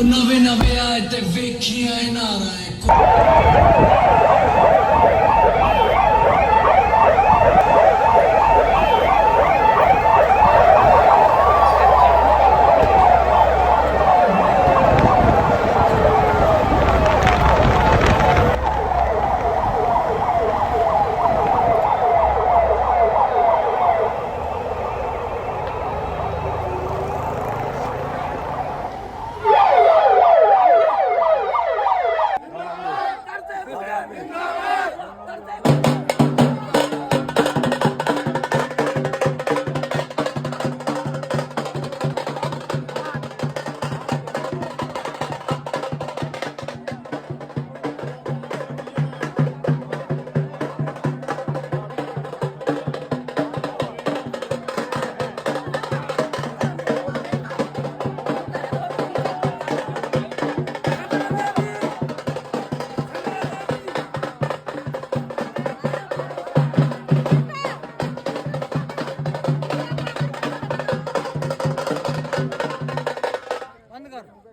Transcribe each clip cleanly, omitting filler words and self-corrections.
नवे नवे आए ते वेखियां नारा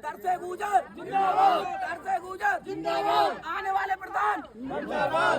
तरसे गुजर जिंदाबाद, तरसे गुजर जिंदाबाद, आने वाले प्रधान जिंदाबाद।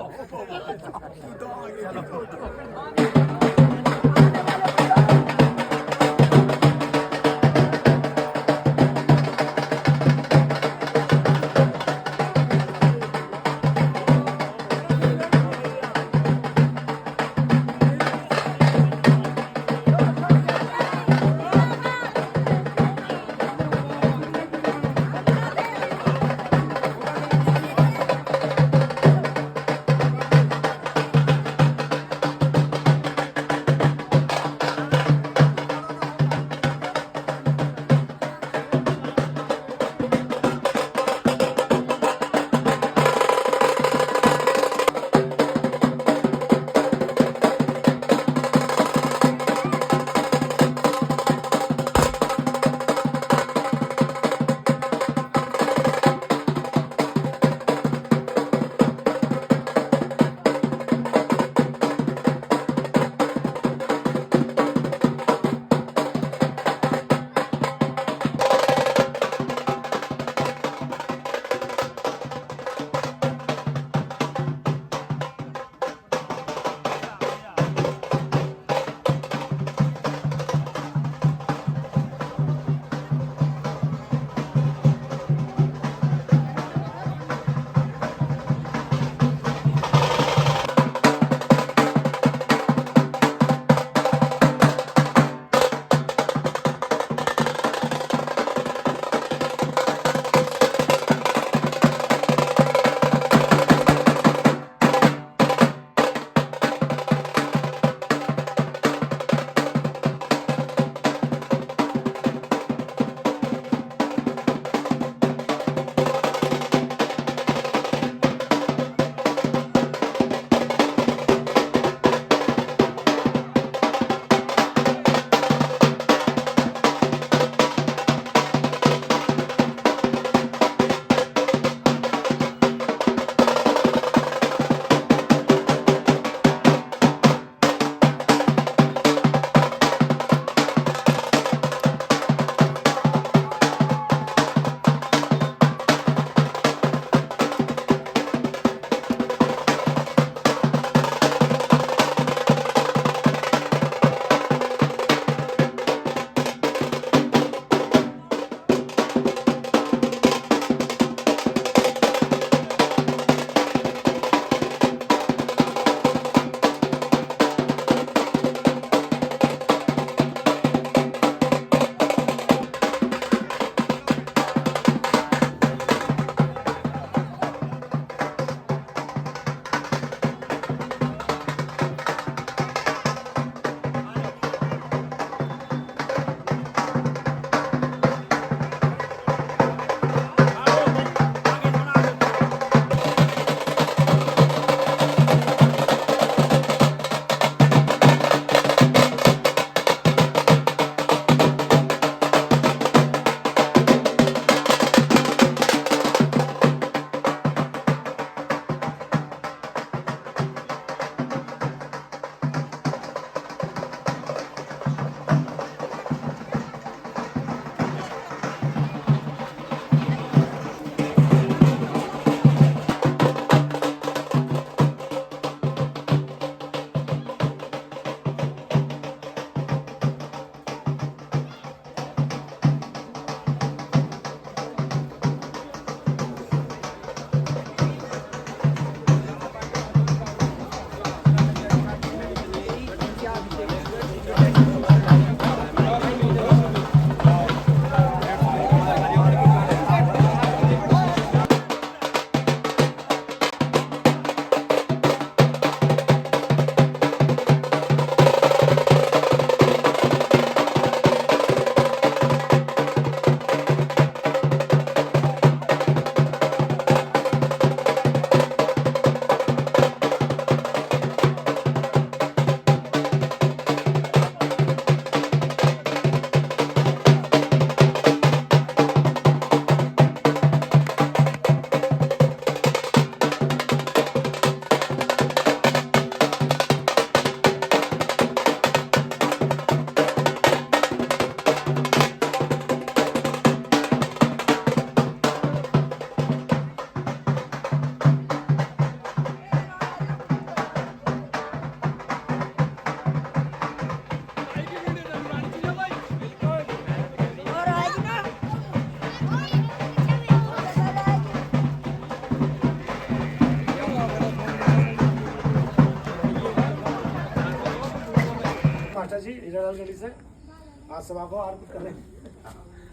चाचा जी इधर गली से आज सभा को और कुछ कर रहे हैं,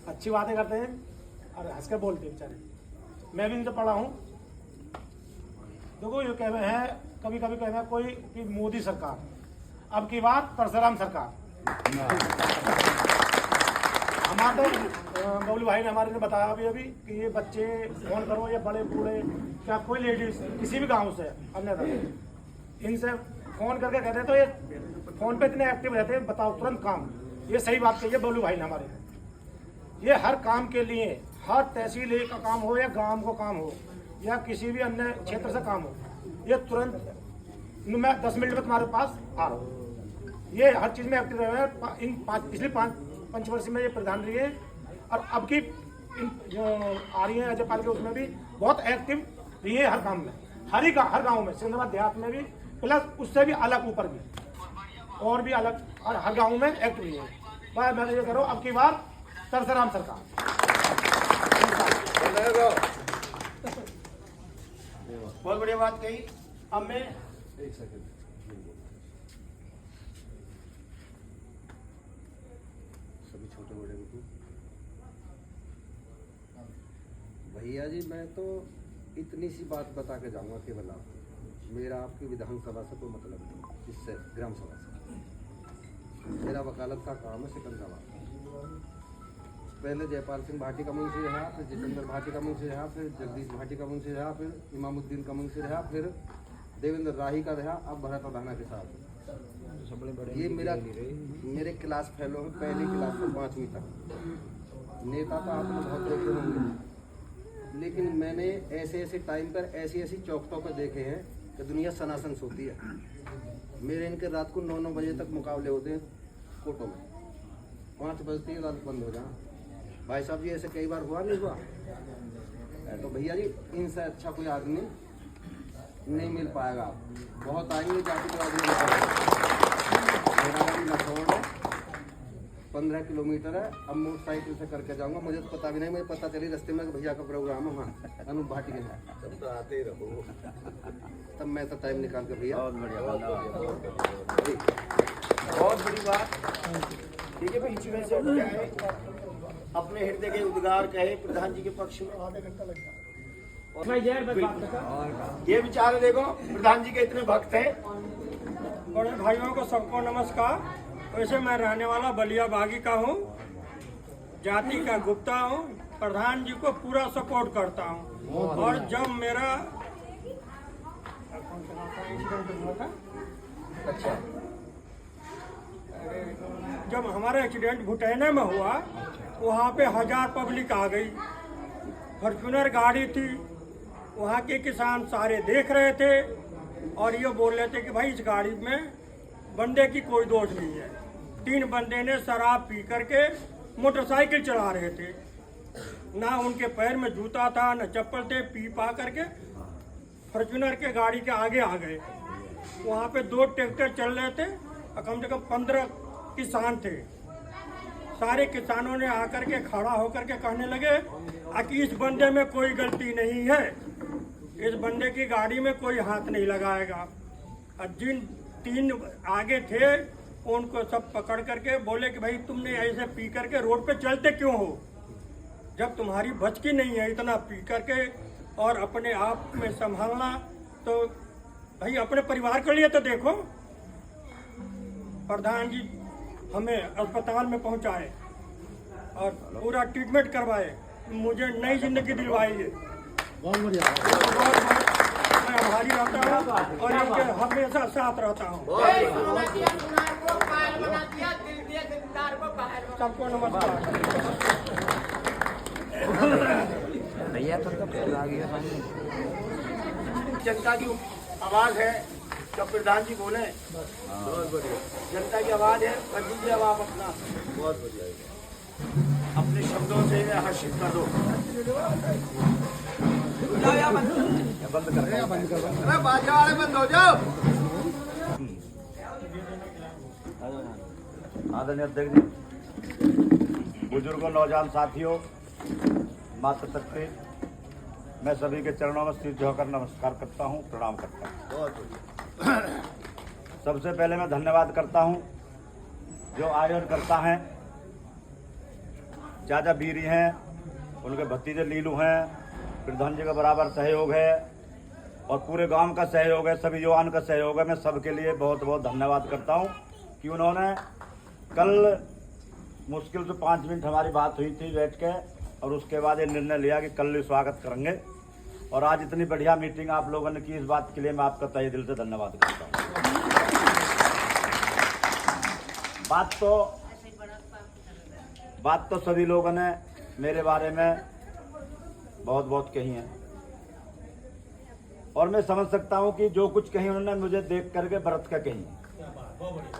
अच्छी बातें करते हैं और हंस के बोलते हैं बेचारे। मैं भी इनसे पढ़ा हूँ। देखो ये कह रहे हैं, कभी कभी कह रहे हैं कोई कि मोदी सरकार, अब की बात परशुराम सरकार। हमारे बबलू भाई ने हमारे ने बताया अभी कि ये बच्चे फोन करो या बड़े बूढ़े क्या कोई लेडीज किसी भी गांव से अन्य इनसे फोन करके कहते हैं तो ये फोन पे इतने एक्टिव रहते हैं, बताओ तुरंत काम। ये सही बात कही है बबलू भाई ने हमारे। ये हर काम के लिए, हर तहसील का काम हो या गांव को काम हो या किसी भी अन्य क्षेत्र से काम हो, ये तुरंत मैं 10 मिनट में तुम्हारे पास आ रहा हूँ। ये हर चीज में एक्टिव रहे हैं। इन पिछले 5 वर्ष में ये प्रधान रही है और अब की जो आ रही है राज्यपाल के उसमें भी बहुत एक्टिव रही है हर काम में, हर गांव में, सिकंदराबाद देहात में भी, प्लस उससे भी अलग ऊपर भी और भी अलग, और हर गांव में एक्टिव रही है। बस मैं ये करो अब की बार परशुराम सरकार। बहुत बढ़िया बात कही। अब मैं एक सेकंड सभी छोटे बड़े को भैया जी, मैं तो इतनी सी बात बता के जाऊंगा केवल आपको, मेरा आपकी विधानसभा से कोई मतलब नहीं, इससे ग्राम सभा से। मेरा वकालत का काम है सिकंदराबाद। पहले जयपाल सिंह भाटी का मुंशी रहा, फिर जितेंद्र भाटी का मुंशी रहा, फिर जगदीश भाटी का मुंशी रहा, फिर इमामुद्दीन का मुंशी रहा, फिर देवेंद्र राही का रहा, अब भरत अधाना के साथ। ये मेरे क्लास फेलो है, पहली क्लास से 5वीं तक। नेता तो आपने बहुत देखे होंगे, लेकिन मैंने ऐसे ऐसे टाइम पर ऐसी ऐसी चौकटों पर देखे हैं कि दुनिया सनासन सोती है। मेरे इनके रात को 9-9 बजे तक मुकाबले होते हैं कोर्टों में, 5 बजते ही अदालत बंद हो जाए। भाई साहब जी ऐसे कई बार हुआ नहीं हुआ? तो भैया जी इनसे अच्छा कोई आदमी नहीं मिल पाएगा। बहुत आएंगे जाति के आदमी। मेरा गाड़ी लखनऊ है, 15 किलोमीटर है। अब मोटरसाइकिल से करके जाऊंगा, मुझे तो पता भी नहीं, मुझे पता चली रास्ते में भैया का प्रोग्राम है वहाँ अनूप भाटी के साथ। तो आते ही रहो। तब मैं तो टाइम निकाल के भैया। बहुत बड़ी बात। ठीक है, बीच में से क्या है, अपने हृदय के उद्गार कहे प्रधान जी के पक्ष में। आधे घंटा लग जाए। ये बेचारे देखो प्रधान जी के इतने भक्त हैं। बड़े भाइयों को सबको नमस्कार। वैसे मैं रहने वाला बलिया बागी का हूँ, जाति का गुप्ता हूँ, प्रधान जी को पूरा सपोर्ट करता हूँ। और जब मेरा जब हमारा एक्सीडेंट भुटैना में हुआ, वहाँ पे 1000 पब्लिक आ गई। फॉर्च्यूनर गाड़ी थी, वहाँ के किसान सारे देख रहे थे और ये बोल रहे थे कि भाई इस गाड़ी में बंदे की कोई दोष नहीं है। 3 बंदे ने शराब पी करके मोटरसाइकिल चला रहे थे, ना उनके पैर में जूता था न चप्पल थे, पी पा करके फॉर्च्यूनर के गाड़ी के आगे आ गए। वहाँ पे 2 ट्रैक्टर चल रहे थे और कम से कम 15 किसान थे। सारे किसानों ने आकर के खड़ा होकर के कहने लगे कि इस बंदे में कोई गलती नहीं है, इस बंदे की गाड़ी में कोई हाथ नहीं लगाएगा। और जिन 3 आगे थे उनको सब पकड़ करके बोले कि भाई तुमने ऐसे पी करके रोड पे चलते क्यों हो? जब तुम्हारी बचकी नहीं है इतना पी करके और अपने आप में संभालना, तो भाई अपने परिवार के लिए तो देखो। प्रधान जी हमें अस्पताल में पहुंचाए और पूरा ट्रीटमेंट करवाए, मुझे नई जिंदगी दिलवाई है। बहुत बढ़िया, मैं आभारी रहता हूँ और इनके हमेशा साथ रहता हूँ। सबको नमस्कार। भैया तो जनता की आवाज है, जब प्रधान जी बोले बहुत बढ़िया। जनता की आवाज है, कर दीजिए अब आप अपना। बहुत बढ़िया, अपने शब्दों से हर्षित कर दो। बंद कर, अरे बाजा वाले बंद हो जाओ। आदरणीय अध्यक्ष जी, बुजुर्गों, नौजवान साथियों, मातृशक्ति, मैं सभी के चरणों में सिर झुकाकर नमस्कार करता हूँ, प्रणाम करता हूँ। सबसे पहले मैं धन्यवाद करता हूँ जो आयोजन करता है, चाचा बीरी हैं, उनके भतीजे लीलू हैं, प्रधान जी का बराबर सहयोग है और पूरे गांव का सहयोग है, सभी युवाओं का सहयोग है। मैं सबके लिए बहुत बहुत धन्यवाद करता हूं कि उन्होंने कल मुश्किल से 5 मिनट हमारी बात हुई थी बैठ के, और उसके बाद ये निर्णय लिया कि कल स्वागत करेंगे। और आज इतनी बढ़िया मीटिंग आप लोगों ने की, इस बात के लिए मैं आपका तहे दिल से धन्यवाद करता हूँ। बात तो सभी लोगों ने मेरे बारे में बहुत बहुत कही है, और मैं समझ सकता हूं कि जो कुछ कही उन्होंने मुझे देख करके बरत का कही।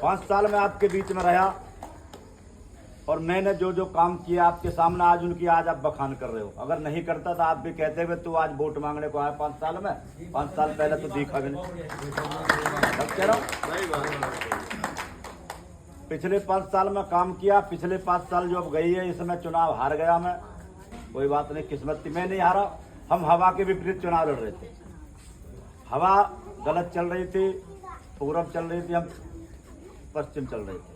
5 साल में आपके बीच में रहा और मैंने जो जो काम किया आपके सामने, आज उनकी आज आप बखान कर रहे हो। अगर नहीं करता तो आप भी कहते हुए तू आज वोट मांगने को आया 5 साल में, 5 साल पहले तो दिखा भी नहीं। कह रहा हूं पिछले 5 साल में काम किया, पिछले 5 साल जो अब गई है, इसमें चुनाव हार गया मैं, कोई बात नहीं, किस्मत थी, मैं नहीं हारा। हम हवा के विपरीत चुनाव लड़ रहे थे, हवा गलत चल रही थी, पूरब चल रही थी, हम पश्चिम चल रहे थे,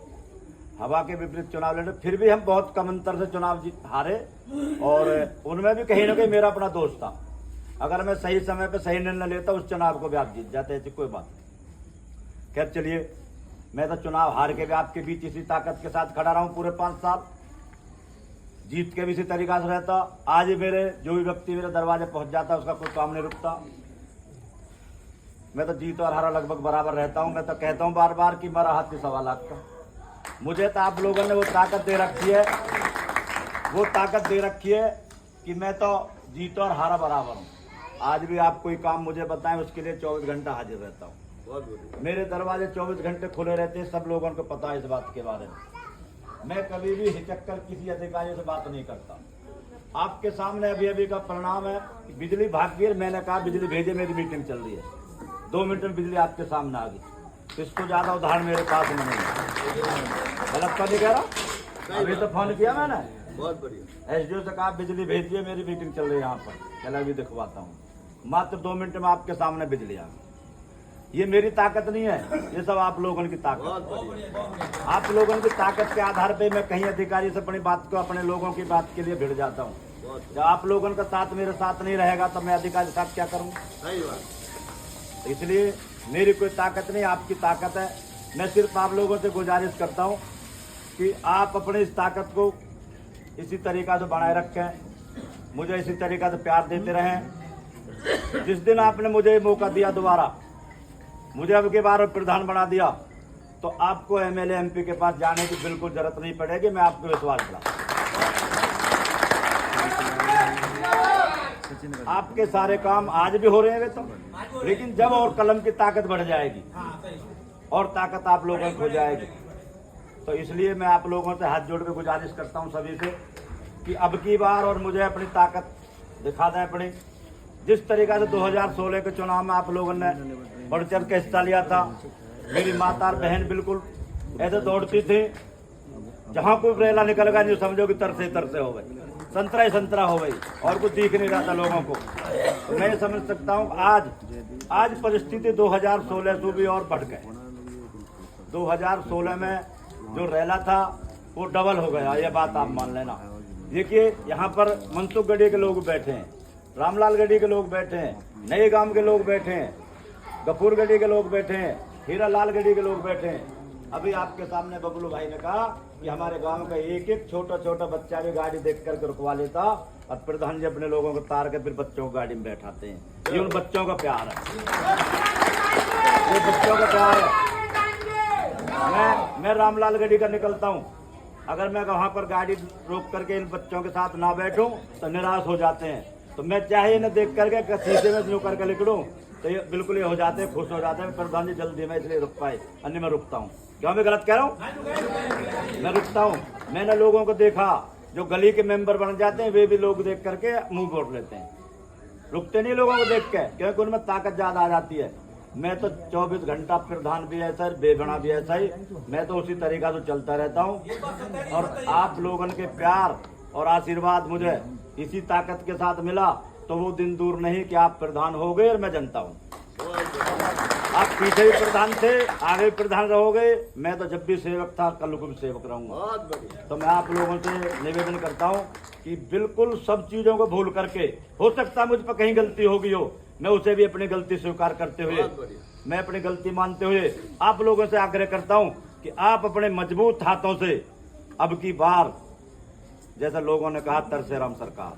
हवा के विपरीत चुनाव लड़े। फिर भी हम बहुत कम अंतर से चुनाव हारे, और उनमें भी कहीं ना कहीं मेरा अपना दोष था। अगर मैं सही समय पे सही निर्णय लेता उस चुनाव को भी आप जीत जाते, ऐसी कोई बात नहीं। खैर चलिए, मैं तो चुनाव हार के भी आपके बीच इसी ताकत के साथ खड़ा रहा हूं पूरे 5 साल, जीत के भी इसी तरीका से रहता। आज मेरे जो भी व्यक्ति मेरे दरवाजे पहुंच जाता उसका कोई काम नहीं रुकता। मैं तो जीत और हारा लगभग बराबर रहता हूं। मैं तो कहता हूं बार बार कि मेरा हाथ 1.25 लाख का। मुझे तो आप लोगों ने वो ताकत दे रखी है, वो ताकत दे रखी है कि मैं तो जीत और हारा बराबर हूँ। आज भी आप कोई काम मुझे बताएं, उसके लिए 24 घंटा हाजिर रहता हूँ। मेरे दरवाजे 24 घंटे खुले रहते हैं, सब लोगों को पता है इस बात के बारे में। मैं कभी भी हिचक कर किसी अधिकारी से बात नहीं करता। आपके सामने अभी अभी का परिणाम है कि बिजली भाग गई, मैंने कहा बिजली भेजे, मेरी मीटिंग चल रही है, 2 मिनट में बिजली आपके सामने आ गई। इसको ज्यादा उदाहरण मेरे पास में नहीं है। गलत तो नहीं कह रहा, अभी तो फोन किया मैंने, बहुत बढ़िया, एसडीओ से कहा बिजली भेजिए, मेरी मीटिंग चल रही है यहाँ पर, चला भी दिखवाता हूँ। मात्र 2 मिनट में आपके सामने बिजली आ गई। ये मेरी ताकत नहीं है, ये सब आप लोगों की ताकत। आप लोगों की ताकत के आधार पे मैं कहीं अधिकारी से अपनी बात को, अपने लोगों की बात के लिए भिड़ जाता हूँ। जब आप लोगों का साथ मेरे साथ नहीं रहेगा तो मैं अधिकारी के साथ क्या करूँगा? सही बात। इसलिए मेरी कोई ताकत नहीं, आपकी ताकत है। मैं सिर्फ आप लोगों से गुजारिश करता हूँ कि आप अपनी इस ताकत को इसी तरीका से बनाए रखें, मुझे इसी तरीका से प्यार देते रहें। जिस दिन आपने मुझे मौका दिया दोबारा, मुझे अब के बार प्रधान बना दिया, तो आपको एमएलए एमपी के पास जाने की बिल्कुल जरूरत नहीं पड़ेगी। मैं आपको विश्वास दिलाता हूं। आपके सारे काम आज भी हो रहे हैं तो, लेकिन जब और कलम की ताकत बढ़ जाएगी और ताकत आप लोगों को हो जाएगी, तो इसलिए मैं आप लोगों से हाथ जोड़ के गुजारिश करता हूं सभी से कि अब की बार और मुझे अपनी ताकत दिखा दें अपनी। जिस तरीका से 2016 के चुनाव में आप लोगों ने बढ़ चढ़ के हिस्सा लिया था, मेरी माता और बहन बिल्कुल ऐसे दौड़ती थी, जहाँ कोई रेला निकल गया नहीं समझो कि तरसे तरसे हो गई, संतरा ही संतरा हो गई, और कुछ दिख नहीं रहा था लोगों को। तो मैं समझ सकता हूँ आज परिस्थिति 2016 से भी और बढ़ गए। 2016 में जो रेला था वो डबल हो गया, ये बात आप मान लेना। देखिए यहाँ पर मनसुख गढ़ी के लोग बैठे हैं, रामलाल गढ़ी के लोग बैठे हैं, नए गांव के लोग बैठे हैं, गफूर गढ़ी के लोग बैठे हैं, हीरा लाल गढ़ी के लोग बैठे हैं। अभी आपके सामने बबलू भाई ने कहा कि हमारे गांव का एक एक छोटा छोटा बच्चा भी गाड़ी देख करके रुकवा लेता, और प्रधान जी अपने लोगों को तार के फिर बच्चों को गाड़ी में बैठाते हैं। ये उन बच्चों का प्यार है, ये बच्चों का प्यार है। मैं रामलाल गढ़ी का निकलता हूँ, अगर मैं वहाँ पर गाड़ी रोक करके इन बच्चों के साथ ना बैठूं तो निराश हो जाते हैं। तो मैं चाहे न देख करके शीशे में जो करके निकलूं तो ये बिल्कुल ये हो जाते हैं, खुश हो जाते हैं। प्रधान जी जल्दी मैं इसलिए रुक पाए, अन्य मैं रुकता हूँ। क्या मैं गलत कह रहा हूँ? मैं रुकता हूँ। मैंने लोगों को देखा जो गली के मेंबर बन जाते हैं, वे भी लोग देख करके मुंह मोड़ लेते हैं, रुकते नहीं लोगों को देख के, क्योंकि उनमें ताकत ज्यादा आ जाती है। मैं तो 24 घंटा प्रधान भी ऐसा है, बेगुना भी ऐसा ही, मैं तो उसी तरीका से चलता रहता हूँ। और आप लोगों के प्यार और आशीर्वाद मुझे इसी ताकत के साथ मिला, तो वो दिन दूर नहीं कि आप प्रधान हो गए और मैं जनता हूँ। आप पीछे भी प्रधान थे, आगे भी प्रधान रहोगे। मैं तो जब भी सेवक था, कल को भी सेवक रहूंगा। बहुत बढ़िया। तो मैं आप लोगों से निवेदन करता हूं कि बिल्कुल सब चीजों को भूल करके, हो सकता मुझ पर कहीं गलती होगी हो, मैं उसे भी अपनी गलती स्वीकार करते हुए, मैं अपनी गलती मानते हुए आप लोगों से आग्रह करता हूं कि आप अपने मजबूत हाथों से अब की बार, जैसा लोगों ने कहा, तरसेराम सरकार,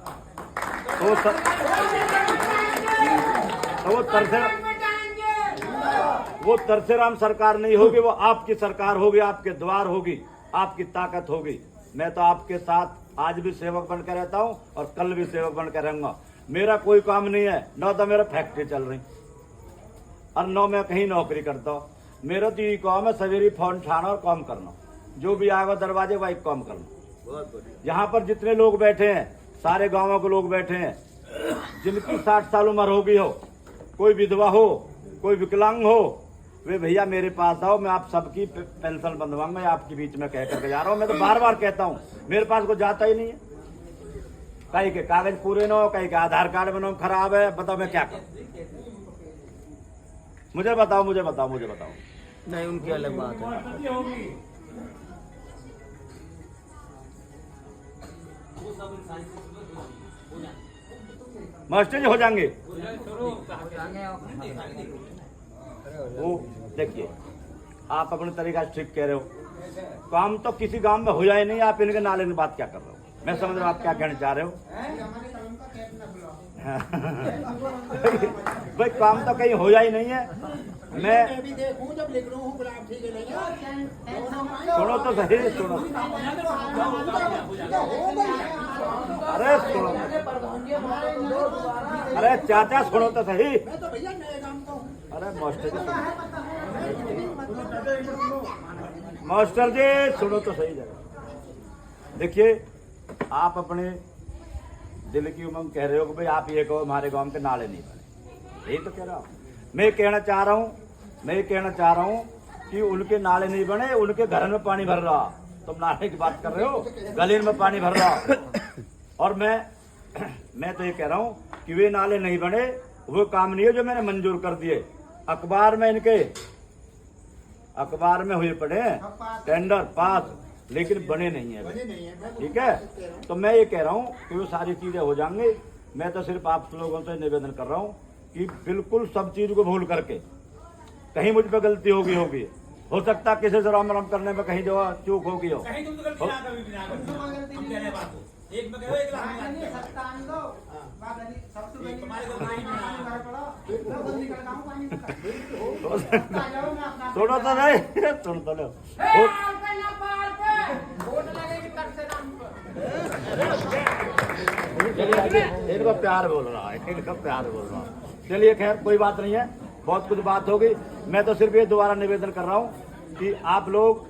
वो तरसेराम सरकार नहीं होगी, वो आपकी सरकार होगी, आपके द्वार होगी, आपकी ताकत होगी। मैं तो आपके साथ आज भी सेवक बनकर रहता हूं और कल भी सेवक बनकर रहूंगा। मेरा कोई काम नहीं है, न तो मेरा फैक्ट्री चल रही और न मैं कहीं नौकरी करता हूँ। मेरा तो ये काम है, सवेरे फोन उठाना और काम करना, जो भी आएगा दरवाजे वही काम करना। बहुत बढ़िया। यहाँ पर जितने लोग बैठे हैं, सारे गांवों के लोग बैठे हैं, जिनकी 60 साल उम्र हो गई हो, कोई विधवा हो, कोई विकलांग हो, वे भैया मेरे पास आओ, मैं आप सबकी पेंशन बंधवाऊंगा। मैं आपके बीच में कह करके जा रहा हूँ। मैं तो बार बार कहता हूँ, मेरे पास को जाता ही नहीं है। कहीं के कागज पूरे न हो, कहीं के आधार कार्ड में नाम खराब है, बताओ मैं क्या करूँ? मुझे बताओ। नहीं, उनकी अलग बात है। मास्टर जी हो जाएंगे वो। देखिए, आप अपने तरीका से ठीक कह रहे हो, काम तो किसी गांव में हो जाए नहीं। आप इनके नाले की बात क्या कर रहे हो? मैं समझ रहा हूँ आप क्या कहना चाह रहे हो। भाई काम तो कहीं हो जा ही नहीं है। मैं भी देखूं जब लिख रहा हूँ गुलाब ठीक है सुनो तो सही, सुनो। अरे सुनो, अरे चाचा सुनो तो सही। मैं तो भैया नए काम का हूँ। अरे मास्टर जी सुनो तो सही जगह। देखिए, आप अपने दिल की उमंग कह रहे हो कि भाई आप ये कहो हमारे गांव के नाले नहीं बने, यही तो कह रहा हूँ। मैं कहना चाह रहा हूँ कि उनके नाले नहीं बने, उनके घर में पानी भर रहा। तुम नाले की बात कर रहे हो, गली में पानी भर रहा। और मैं तो ये कह रहा हूँ कि वे नाले नहीं बने, वो काम नहीं है जो मैंने मंजूर कर दिए। अखबार में हुए पड़े टेंडर पास, लेकिन बने नहीं है। ठीक है, तो मैं ये कह रहा हूँ कि वो सारी चीजें हो जाएंगी। मैं तो सिर्फ आप लोगों से निवेदन कर रहा हूँ कि बिल्कुल सब चीज को भूल करके, कहीं मुझ पे गलती होगी हो सकता किसी से राम राम करने में कहीं जो चूक होगी हो। सुनो तो नहीं, सुन तो लो। इनका प्यार बोल रहा है, चलिए खैर कोई बात नहीं है, बहुत कुछ बात होगी। मैं तो सिर्फ ये दोबारा निवेदन कर रहा हूँ कि आप लोग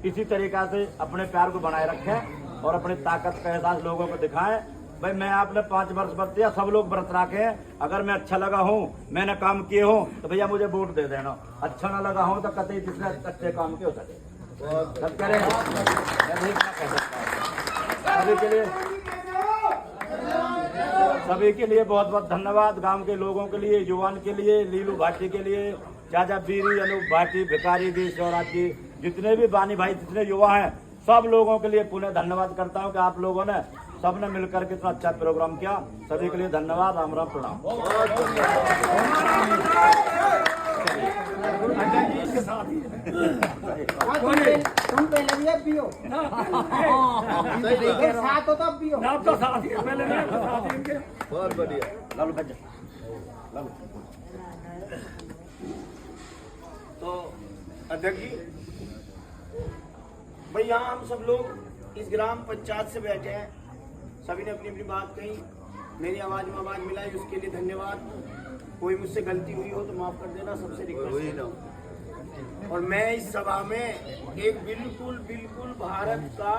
इसी तरीका से अपने प्यार को बनाए रखें और अपनी ताकत का एहसास लोगों को दिखाएं। भाई मैं आपने 5 वर्ष व्रत दिया, सब लोग व्रत रखें। अगर मैं अच्छा लगा हूँ, मैंने काम किए हूँ, तो भैया मुझे वोट दे देना। अच्छा ना लगा हूँ तो कतई जिसने अच्छे काम किए हो सके सब करें। सभी के लिए बहुत बहुत धन्यवाद। गांव के लोगों के लिए, युवान के लिए, लीलू भाटी के लिए, चाचा बीरी, अनूप भाटी, भिखारी दी, शिवराज जी, जितने भी बानी भाई, जितने युवा हैं, सब लोगों के लिए पुनः धन्यवाद करता हूं कि आप लोगों ने सबने मिलकर कितना अच्छा प्रोग्राम किया। सभी के लिए धन्यवाद। राम राम, प्रणाम। तुम पहले भी अब पियो साथ हो तब पियो। बहुत बढ़िया। लालू बच्चा, लालू। तो अध्यक्ष जी, भाई यहाँ हम सब लोग इस ग्राम पंचायत से बैठे हैं, सभी ने अपनी अपनी बात कही, मेरी आवाज में आवाज मिलाई, उसके लिए धन्यवाद। कोई मुझसे गलती हुई हो तो माफ कर देना, सबसे रिक्वेस्ट है। और मैं इस सभा में एक बिल्कुल भारत का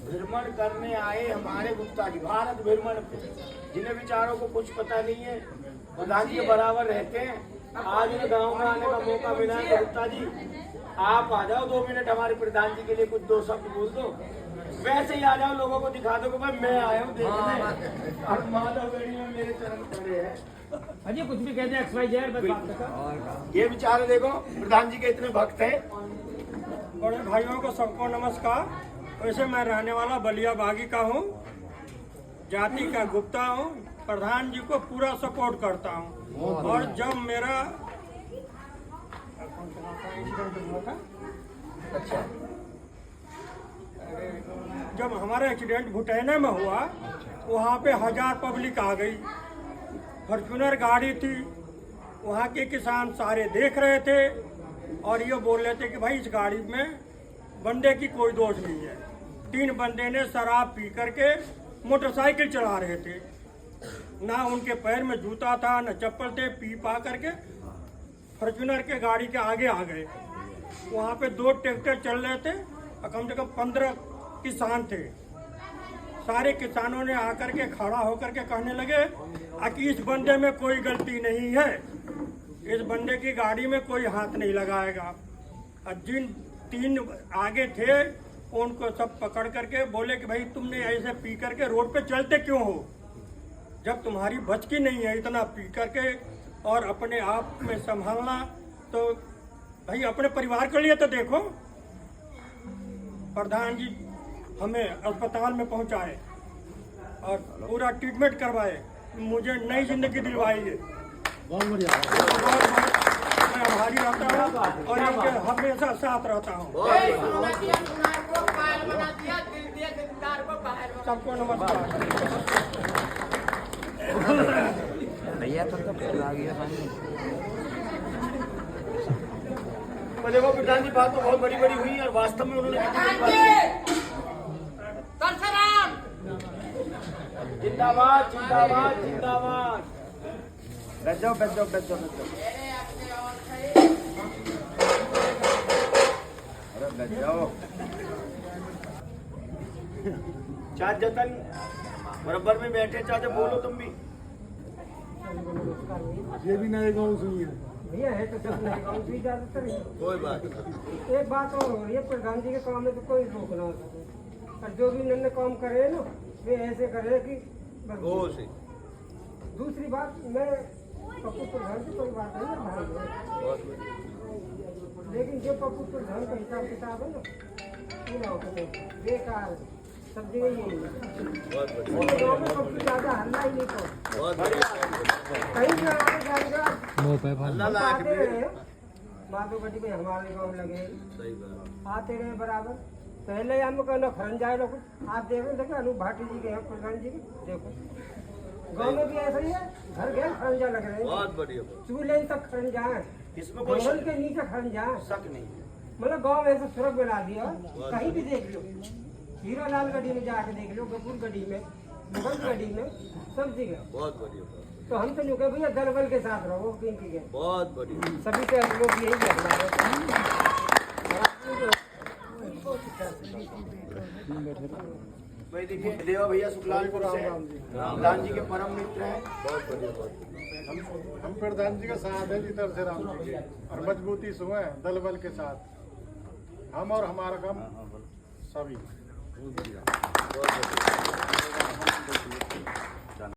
भ्रमण करने आए हमारे गुप्ता जी, भारत भ्रमण पे, जिन्हें बेचारों को कुछ पता नहीं है, प्रधान जी बराबर रहते हैं, आज इन गाँव में आने का मौका मिला है तो गुप्ता जी आप आ जाओ 2 मिनट हमारे प्रधान जी के लिए कुछ 2 शब्द बोल दो। वैसे ही आ जाओ, लोगों को दिखा दो कि भाई मैं आया हूँ देखने। और माधवगढ़ी में मेरे चरण पड़े हैं। अजी कुछ भी कहते हैं XYZ बस बात बता। ये बेचारे देखो प्रधान जी के इतने भक्त हैं। बड़े भाइयों को सबको नमस्कार। वैसे मैं रहने वाला बलिया बागी का हूँ, जाति का गुप्ता हूँ, प्रधान जी को पूरा सपोर्ट करता हूँ। और जब मेरा अच्छा जब हमारा एक्सीडेंट भुटैने में हुआ, वहाँ पे 1000 पब्लिक आ गई। फॉर्च्यूनर गाड़ी थी, वहाँ के किसान सारे देख रहे थे और ये बोल रहे थे कि भाई इस गाड़ी में बंदे की कोई दोष नहीं है। 3 बंदे ने शराब पी करके मोटरसाइकिल चला रहे थे, ना उनके पैर में जूता था न चप्पल थे, पी पा करके फॉर्च्यूनर के गाड़ी के आगे आ गए। वहाँ पे 2 ट्रैक्टर चल रहे थे और कम से कम 15 किसान थे। सारे किसानों ने आकर के खड़ा होकर के कहने लगे कि इस बंदे में कोई गलती नहीं है, इस बंदे की गाड़ी में कोई हाथ नहीं लगाएगा। और जिन 3 आगे थे उनको सब पकड़ करके बोले कि भाई तुमने ऐसे पी करके रोड पे चलते क्यों हो, जब तुम्हारी बच की नहीं है इतना पी करके और अपने आप में संभालना, तो भाई अपने परिवार के लिए तो देखो। प्रधान जी हमें अस्पताल में पहुंचाए और पूरा ट्रीटमेंट करवाए, मुझे नई जिंदगी दिलवाई है। बहुत बढ़िया, मैं आभारी रहता हूँ और इनके हमेशा साथ रहता हूँ। सबको नमस्कार। भैया तो आ गया। तो देखो प्रधान जी बात तो बहुत बड़ी बड़ी हुई और वास्तव में उन्होंने जिंदाबाद जिंदाबाद जिंदाबाद। बैठ जाओ बैठ जाओ बैठ जाओ बैठ जाओ, अरे बैठ जाओ। चाचा जतन बराबर में बैठे, चाचा बोलो तुम भी। ये भी नए गाँव सुनिए। भैया है तो सब नए गाँव भी ज्यादातर ही। कोई बात नहीं। एक बात और हो रही है, प्रधान जी के काम में तो कोई रोक ना हो सके, और जो भी इन्होंने काम करे ना वे ऐसे करे कि बस। दूसरी बात, मैं पप्पू प्रधान से कोई बात नहीं है भाई, लेकिन जो पप्पू प्रधान का हिसाब किताब है ना वो ना हो बेकार सब जगह यही है। गाँव में पप्पू ज्यादा हल्ला ही नहीं तो कहीं भी आगे जाएगा आते रहे। माधोगढ़ी में हमारे गाँव लगे आते रहे बराबर। पहले हम कहना खरन जाए लोग, आप देखो देखो अनूप भाटी जी के हैं प्रधान जी के, देखो गाँव में भी ऐसा ही है, घर घर खरंजा लग रहे हैं। बहुत बढ़िया। चूल्हे तक खरंजा है, इसमें कोई भवन के नीचे खरंजा है। शक नहीं। मतलब गाँव में ऐसा सुरग बना दिया, कहीं भी देख लो, हीरालाल गढ़ी में जाके देख लो, गपुर गढ़ी में, मुगल गढ़ी में, सब जगह। बहुत बढ़िया। तो हम तो लोग भैया दल बल के साथ रहो, किनकी के बहुत बढ़िया। सभी से हम लोग यही कहना भाई देखिए देवा भैया सुखलालपुर से प्रधान जी के परम मित्र हैं। बहुत बढ़िया। हम प्रधान जी का साथ है तरफ से राम जी और मजबूती से हुए दल बल के साथ हम और हमारा काम सभी।